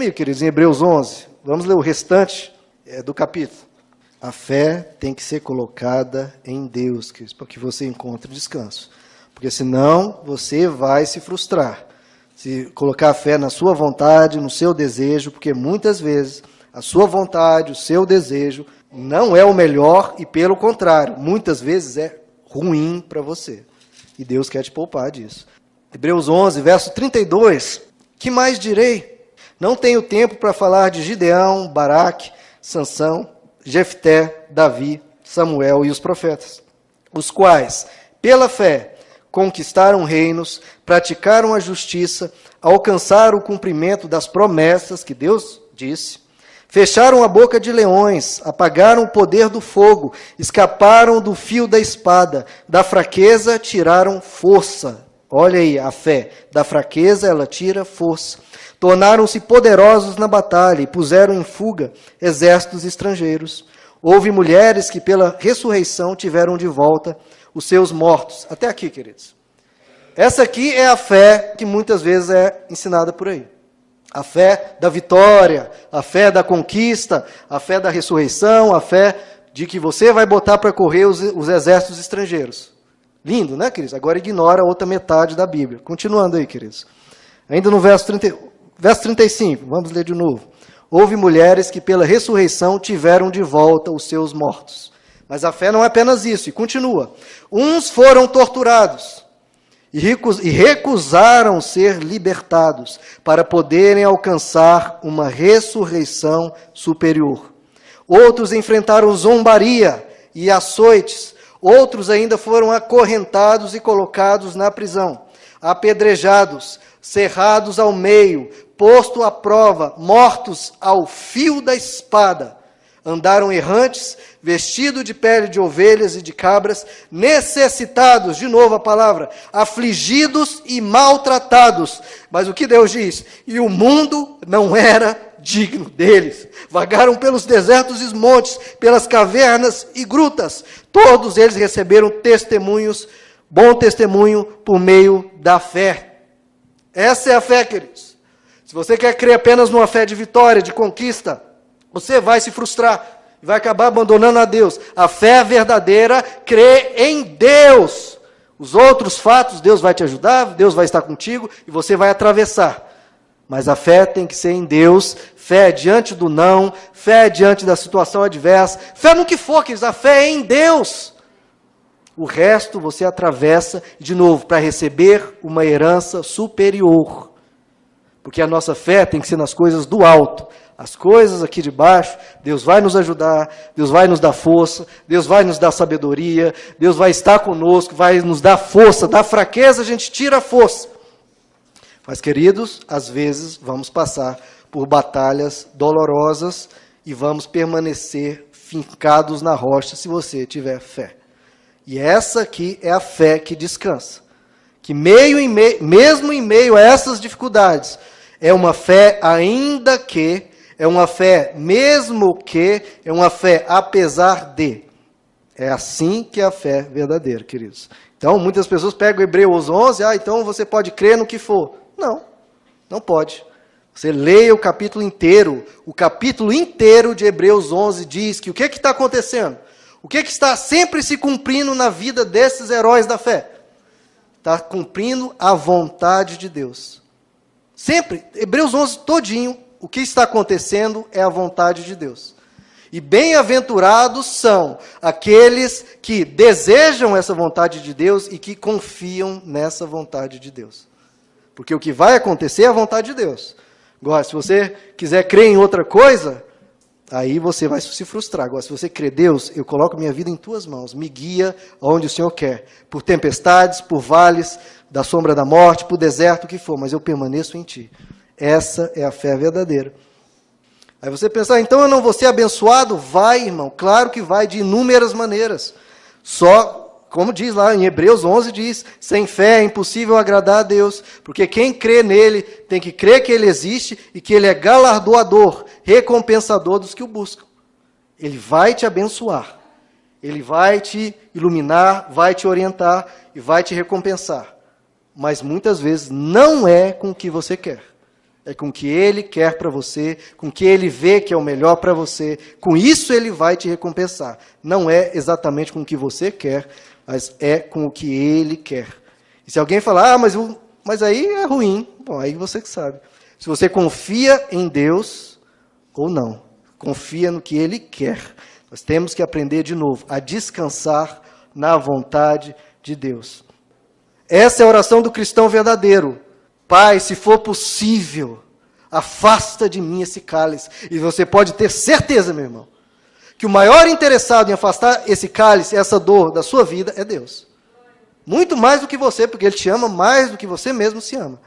comigo, queridos, em Hebreus 11. Vamos ler o restante do capítulo. A fé tem que ser colocada em Deus, queridos, para que você encontre descanso. Porque senão você vai se frustrar. Se colocar a fé na sua vontade, no seu desejo, porque muitas vezes a sua vontade, o seu desejo, não é o melhor e, pelo contrário, muitas vezes é ruim para você. E Deus quer te poupar disso. Hebreus 11, verso 32. Que mais direi? Não tenho tempo para falar de Gideão, Baraque, Sansão, Jefté, Davi, Samuel e os profetas, os quais, pela fé, conquistaram reinos, praticaram a justiça, alcançaram o cumprimento das promessas que Deus disse, fecharam a boca de leões, apagaram o poder do fogo, escaparam do fio da espada, da fraqueza tiraram força. Olha aí a fé, da fraqueza ela tira força. Tornaram-se poderosos na batalha e puseram em fuga exércitos estrangeiros. Houve mulheres que pela ressurreição tiveram de volta os seus mortos. Até aqui, queridos. Essa aqui é a fé que muitas vezes é ensinada por aí. A fé da vitória, a fé da conquista, a fé da ressurreição, a fé de que você vai botar para correr os exércitos estrangeiros. Lindo, né, queridos? Agora ignora a outra metade da Bíblia. Continuando aí, queridos. Ainda no verso 35, vamos ler de novo. Houve mulheres que pela ressurreição tiveram de volta os seus mortos. Mas a fé não é apenas isso, e continua. Uns foram torturados e recusaram ser libertados para poderem alcançar uma ressurreição superior. Outros enfrentaram zombaria e açoites. Outros ainda foram acorrentados e colocados na prisão, apedrejados, cerrados ao meio, posto à prova, mortos ao fio da espada. Andaram errantes, vestidos de pele de ovelhas e de cabras, necessitados, de novo a palavra, afligidos e maltratados. Mas o que Deus diz? E o mundo não era digno deles. Vagaram pelos desertos e montes, pelas cavernas e grutas. Todos eles receberam testemunhos, bom testemunho por meio da fé. Essa é a fé, queridos. Se você quer crer apenas numa fé de vitória, de conquista, você vai se frustrar e vai acabar abandonando a Deus. A fé verdadeira crê em Deus. Os outros fatos, Deus vai te ajudar, Deus vai estar contigo e você vai atravessar. Mas a fé tem que ser em Deus, fé diante do não, fé diante da situação adversa, fé no que for, queridos, a fé é em Deus. O resto você atravessa, de novo, para receber uma herança superior. Porque a nossa fé tem que ser nas coisas do alto. As coisas aqui de baixo, Deus vai nos ajudar, Deus vai nos dar força, Deus vai nos dar sabedoria, Deus vai estar conosco, vai nos dar força. Da fraqueza a gente tira a força. Mas, queridos, às vezes vamos passar por batalhas dolorosas e vamos permanecer fincados na rocha se você tiver fé. E essa aqui é a fé que descansa. Que mesmo em meio a essas dificuldades, é uma fé ainda que, é uma fé mesmo que, é uma fé apesar de. É assim que é a fé verdadeira, queridos. Então, muitas pessoas pegam Hebreus 11, então você pode crer no que for. Não, não pode. Você leia o capítulo inteiro de Hebreus 11 diz que o que está acontecendo? O que está sempre se cumprindo na vida desses heróis da fé? Está cumprindo a vontade de Deus. Sempre, Hebreus 11 todinho, o que está acontecendo é a vontade de Deus. E bem-aventurados são aqueles que desejam essa vontade de Deus e que confiam nessa vontade de Deus. Porque o que vai acontecer é a vontade de Deus. Agora, se você quiser crer em outra coisa, aí você vai se frustrar. Agora, se você crê, Deus, eu coloco minha vida em tuas mãos, me guia aonde o Senhor quer. Por tempestades, por vales, da sombra da morte, por deserto, o que for, mas eu permaneço em ti. Essa é a fé verdadeira. Aí você pensa, então eu não vou ser abençoado? Vai, irmão, claro que vai, de inúmeras maneiras. Só, como diz lá em Hebreus 11, diz, sem fé é impossível agradar a Deus, porque quem crê nele tem que crer que ele existe e que ele é galardoador, recompensador dos que o buscam. Ele vai te abençoar, ele vai te iluminar, vai te orientar e vai te recompensar. Mas muitas vezes não é com o que você quer. É com o que Ele quer para você, com o que Ele vê que é o melhor para você. Com isso Ele vai te recompensar. Não é exatamente com o que você quer, mas é com o que Ele quer. E se alguém falar, mas aí é ruim, bom, aí você que sabe. Se você confia em Deus ou não, confia no que Ele quer. Nós temos que aprender de novo a descansar na vontade de Deus. Essa é a oração do cristão verdadeiro. Pai, se for possível, afasta de mim esse cálice. E você pode ter certeza, meu irmão, que o maior interessado em afastar esse cálice, essa dor da sua vida, é Deus. Muito mais do que você, porque Ele te ama mais do que você mesmo se ama.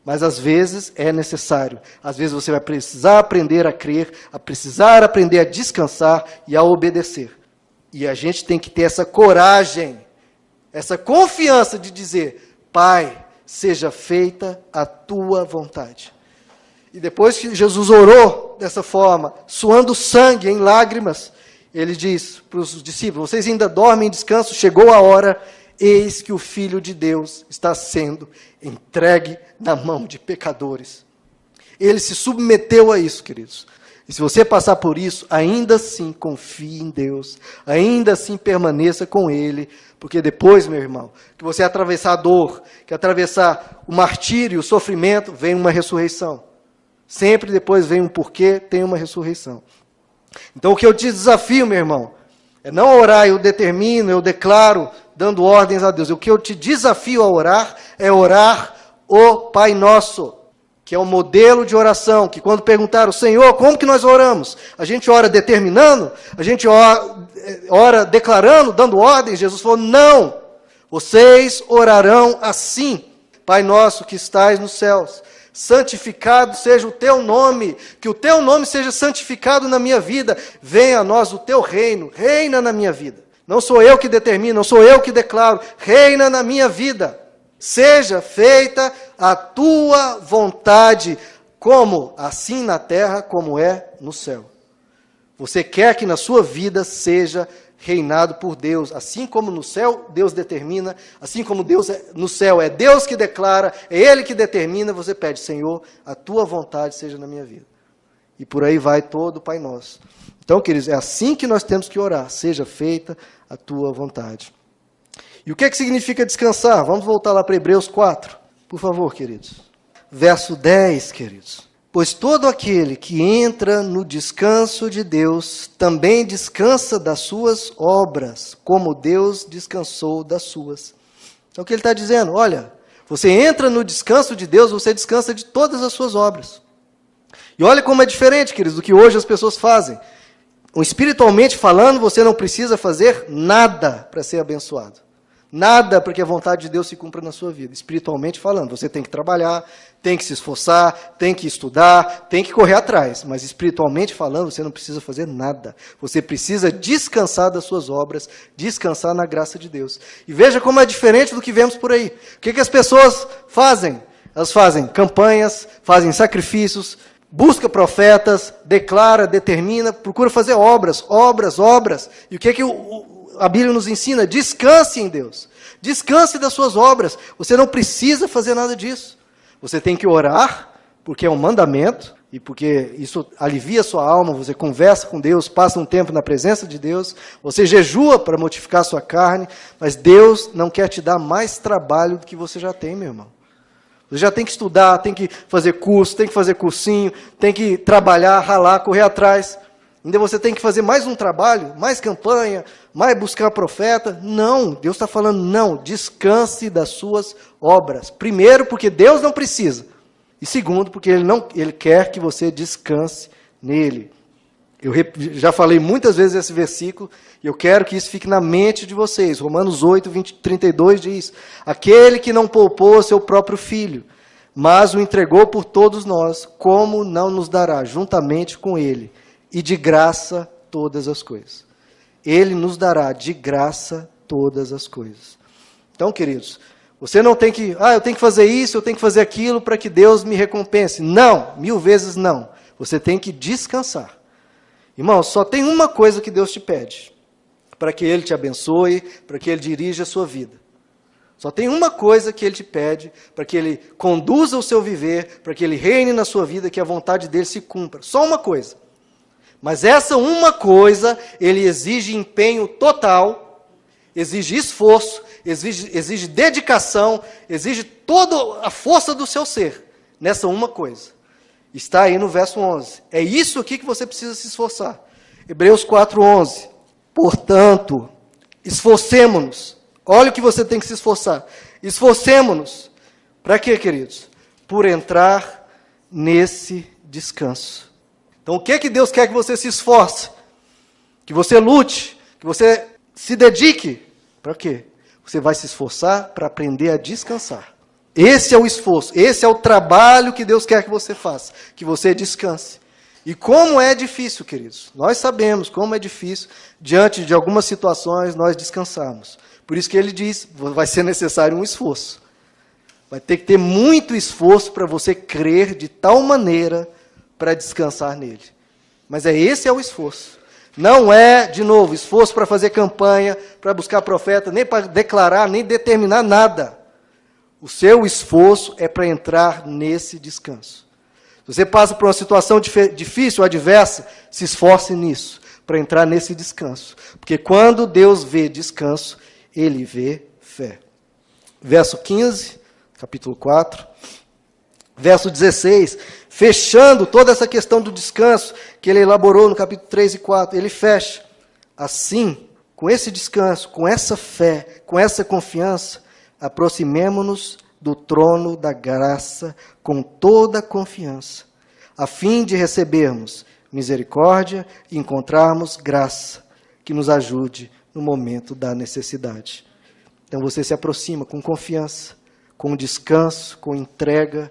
Mas às vezes é necessário. Às vezes você vai precisar aprender a crer, a precisar aprender a descansar e a obedecer. E a gente tem que ter essa coragem, essa confiança de dizer, Pai, seja feita a tua vontade. E depois que Jesus orou dessa forma, suando sangue em lágrimas, ele diz para os discípulos, vocês ainda dormem em descanso, chegou a hora, eis que o Filho de Deus está sendo entregue na mão de pecadores. Ele se submeteu a isso, queridos. E se você passar por isso, ainda assim confie em Deus, ainda assim permaneça com Ele, porque depois, meu irmão, que você atravessar a dor, que atravessar o martírio, o sofrimento, vem uma ressurreição. Sempre depois vem um porquê, tem uma ressurreição. Então o que eu te desafio, meu irmão, é não orar, eu determino, eu declaro, dando ordens a Deus. O que eu te desafio a orar é orar o Pai Nosso, que é o modelo de oração, que quando perguntaram, Senhor, como que nós oramos? A gente ora determinando? A gente ora declarando, dando ordens? Jesus falou, não, vocês orarão assim. Pai nosso que estais nos céus, santificado seja o teu nome, que o teu nome seja santificado na minha vida, venha a nós o teu reino, reina na minha vida. Não sou eu que determino, não sou eu que declaro, reina na minha vida. Seja feita a tua vontade, como assim na terra, como é no céu. Você quer que na sua vida seja reinado por Deus, assim como no céu Deus determina, assim como Deus no céu é Deus que declara, é Ele que determina, você pede, Senhor, a tua vontade seja na minha vida. E por aí vai todo o Pai Nosso. Então, queridos, é assim que nós temos que orar, seja feita a tua vontade. E o que significa descansar? Vamos voltar lá para Hebreus 4, por favor, queridos. Verso 10, queridos. Pois todo aquele que entra no descanso de Deus, também descansa das suas obras, como Deus descansou das suas. Então o que ele está dizendo? Olha, você entra no descanso de Deus, você descansa de todas as suas obras. E olha como é diferente, queridos, do que hoje as pessoas fazem. Espiritualmente falando, você não precisa fazer nada para ser abençoado. Nada para que a vontade de Deus se cumpra na sua vida. Espiritualmente falando, você tem que trabalhar, tem que se esforçar, tem que estudar, tem que correr atrás. Mas espiritualmente falando, você não precisa fazer nada. Você precisa descansar das suas obras, descansar na graça de Deus. E veja como é diferente do que vemos por aí. O que as pessoas fazem? Elas fazem campanhas, fazem sacrifícios, busca profetas, declara, determina, procura fazer obras. E o que a Bíblia nos ensina? Descanse em Deus. Descanse das suas obras. Você não precisa fazer nada disso. Você tem que orar, porque é um mandamento, e porque isso alivia a sua alma, você conversa com Deus, passa um tempo na presença de Deus, você jejua para mortificar a sua carne, mas Deus não quer te dar mais trabalho do que você já tem, meu irmão. Você já tem que estudar, tem que fazer curso, tem que fazer cursinho, tem que trabalhar, ralar, correr atrás. Ainda você tem que fazer mais um trabalho, mais campanha, mais buscar profeta. Não, Deus está falando, não, descanse das suas obras. Primeiro, porque Deus não precisa. E segundo, porque Ele quer que você descanse nele. Eu já falei muitas vezes esse versículo, e eu quero que isso fique na mente de vocês. Romanos 8, 32 diz, aquele que não poupou seu próprio filho, mas o entregou por todos nós, como não nos dará juntamente com ele, e de graça todas as coisas. Ele nos dará de graça todas as coisas. Então, queridos, você não tem que, eu tenho que fazer isso, eu tenho que fazer aquilo para que Deus me recompense. Não, 1000 vezes não. Você tem que descansar. Irmão, só tem uma coisa que Deus te pede, para que Ele te abençoe, para que Ele dirija a sua vida. Só tem uma coisa que Ele te pede para que Ele conduza o seu viver, para que Ele reine na sua vida, que a vontade dEle se cumpra. Só uma coisa. Mas essa uma coisa, Ele exige empenho total, exige esforço, exige dedicação, exige toda a força do seu ser nessa uma coisa. Está aí no verso 11. É isso aqui que você precisa se esforçar. Hebreus 4:11. Portanto, esforcemo-nos. Olha o que você tem que se esforçar. Esforcemo-nos. Para quê, queridos? Por entrar nesse descanso. Então, o que Deus quer que você se esforce? Que você lute, que você se dedique. Para quê? Você vai se esforçar para aprender a descansar. Esse é o esforço, esse é o trabalho que Deus quer que você faça, que você descanse. E como é difícil, queridos, nós sabemos como é difícil, diante de algumas situações, nós descansarmos. Por isso que ele diz, vai ser necessário um esforço. Vai ter que ter muito esforço para você crer de tal maneira para descansar nele. Mas esse é o esforço. Não é, de novo, esforço para fazer campanha, para buscar profeta, nem para declarar, nem determinar nada. O seu esforço é para entrar nesse descanso. Se você passa por uma situação difícil, adversa, se esforce nisso, para entrar nesse descanso. Porque quando Deus vê descanso, Ele vê fé. Verso 15, capítulo 4. Verso 16, fechando toda essa questão do descanso que ele elaborou no capítulo 3 e 4, ele fecha. Assim, com esse descanso, com essa fé, com essa confiança, aproximemo-nos do trono da graça com toda a confiança, a fim de recebermos misericórdia e encontrarmos graça que nos ajude no momento da necessidade. Então você se aproxima com confiança, com descanso, com entrega,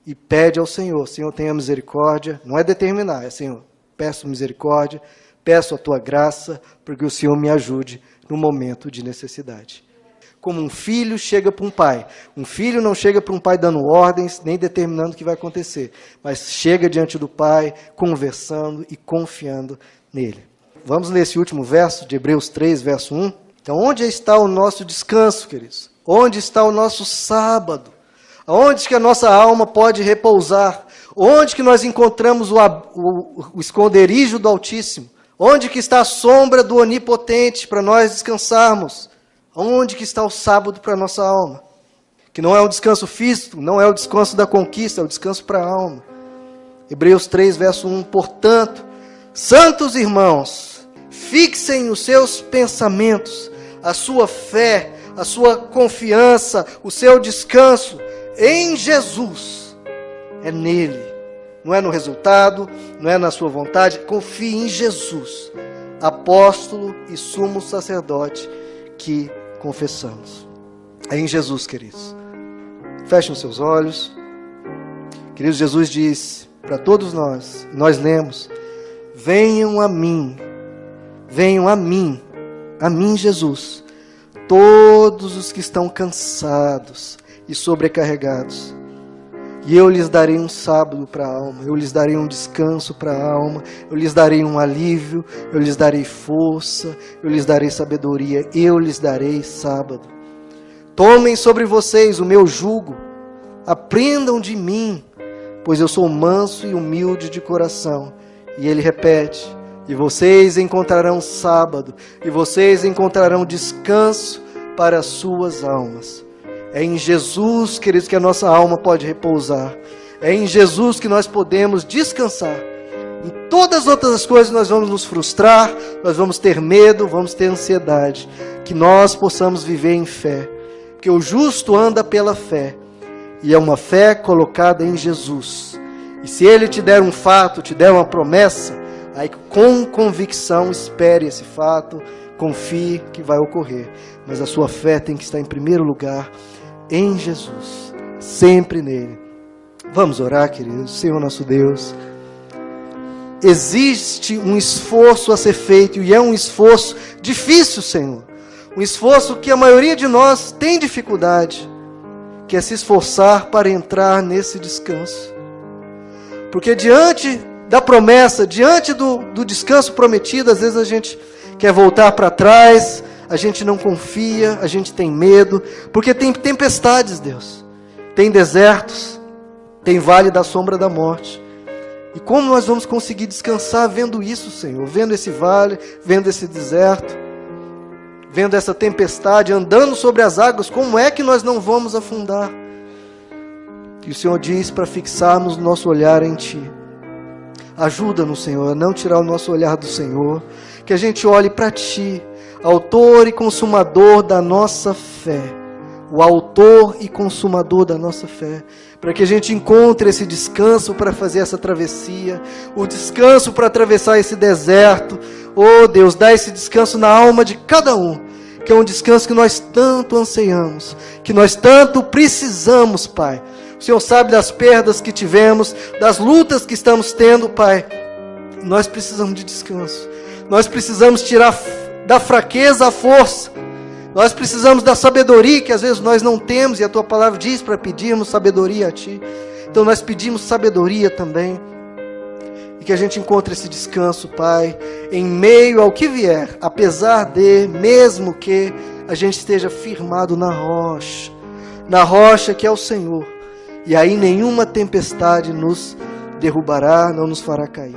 e pede ao Senhor, Senhor, tenha misericórdia, não é determinar, é Senhor, peço misericórdia, peço a tua graça, porque o Senhor me ajude no momento de necessidade. Como um filho chega para um pai. Um filho não chega para um pai dando ordens, nem determinando o que vai acontecer, mas chega diante do pai, conversando e confiando nele. Vamos ler esse último verso de Hebreus 3, verso 1. Então, onde está o nosso descanso, queridos? Onde está o nosso sábado? Onde que a nossa alma pode repousar? Onde que nós encontramos o esconderijo do Altíssimo? Onde que está a sombra do Onipotente para nós descansarmos? Onde que está o sábado para a nossa alma? Que não é um descanso físico, não é o descanso da conquista, é o descanso para a alma. Hebreus 3, verso 1. Portanto, santos irmãos, fixem os seus pensamentos, a sua fé, a sua confiança, o seu descanso em Jesus. É nele, não é no resultado, não é na sua vontade. Confie em Jesus, apóstolo e sumo sacerdote que confessamos. É em Jesus, queridos. Fechem os seus olhos. Queridos, Jesus disse para todos nós lemos: venham a mim, Jesus, todos os que estão cansados e sobrecarregados, e eu lhes darei um sábado para a alma, eu lhes darei um descanso para a alma, eu lhes darei um alívio, eu lhes darei força, eu lhes darei sabedoria, eu lhes darei sábado. Tomem sobre vocês o meu jugo, aprendam de mim, pois eu sou manso e humilde de coração. E ele repete: e vocês encontrarão sábado, e vocês encontrarão descanso para as suas almas. É em Jesus, queridos, que a nossa alma pode repousar. É em Jesus que nós podemos descansar. Em todas as outras coisas nós vamos nos frustrar, nós vamos ter medo, vamos ter ansiedade. Que nós possamos viver em fé. Porque o justo anda pela fé. E é uma fé colocada em Jesus. E se Ele te der um fato, te der uma promessa, aí com convicção espere esse fato, confie que vai ocorrer. Mas a sua fé tem que estar em primeiro lugar em Jesus, sempre nele. Vamos orar, queridos. Senhor nosso Deus, existe um esforço a ser feito, e é um esforço difícil, Senhor. Um esforço que a maioria de nós tem dificuldade, que é se esforçar para entrar nesse descanso. Porque diante da promessa, diante do descanso prometido, às vezes a gente quer voltar para trás, a gente não confia, a gente tem medo, porque tem tempestades, Deus, tem desertos, tem vale da sombra da morte. E como nós vamos conseguir descansar vendo isso, Senhor? Vendo esse vale, vendo esse deserto, vendo essa tempestade, andando sobre as águas, como é que nós não vamos afundar? E o Senhor diz para fixarmos nosso olhar em Ti. Ajuda-nos, Senhor, a não tirar o nosso olhar do Senhor, que a gente olhe para Ti, autor e consumador da nossa fé. O autor e consumador da nossa fé, para que a gente encontre esse descanso para fazer essa travessia, o descanso para atravessar esse deserto. Oh Deus, dá esse descanso na alma de cada um, que é um descanso que nós tanto anseiamos, que nós tanto precisamos, Pai. O Senhor sabe das perdas que tivemos, das lutas que estamos tendo, Pai. Nós precisamos de descanso, nós precisamos tirar da fraqueza a força. Nós precisamos da sabedoria que às vezes nós não temos, e a Tua palavra diz para pedirmos sabedoria a Ti. Então nós pedimos sabedoria também, e que a gente encontre esse descanso, Pai, em meio ao que vier, apesar de, mesmo que a gente esteja firmado na rocha que é o Senhor, e aí nenhuma tempestade nos derrubará, não nos fará cair.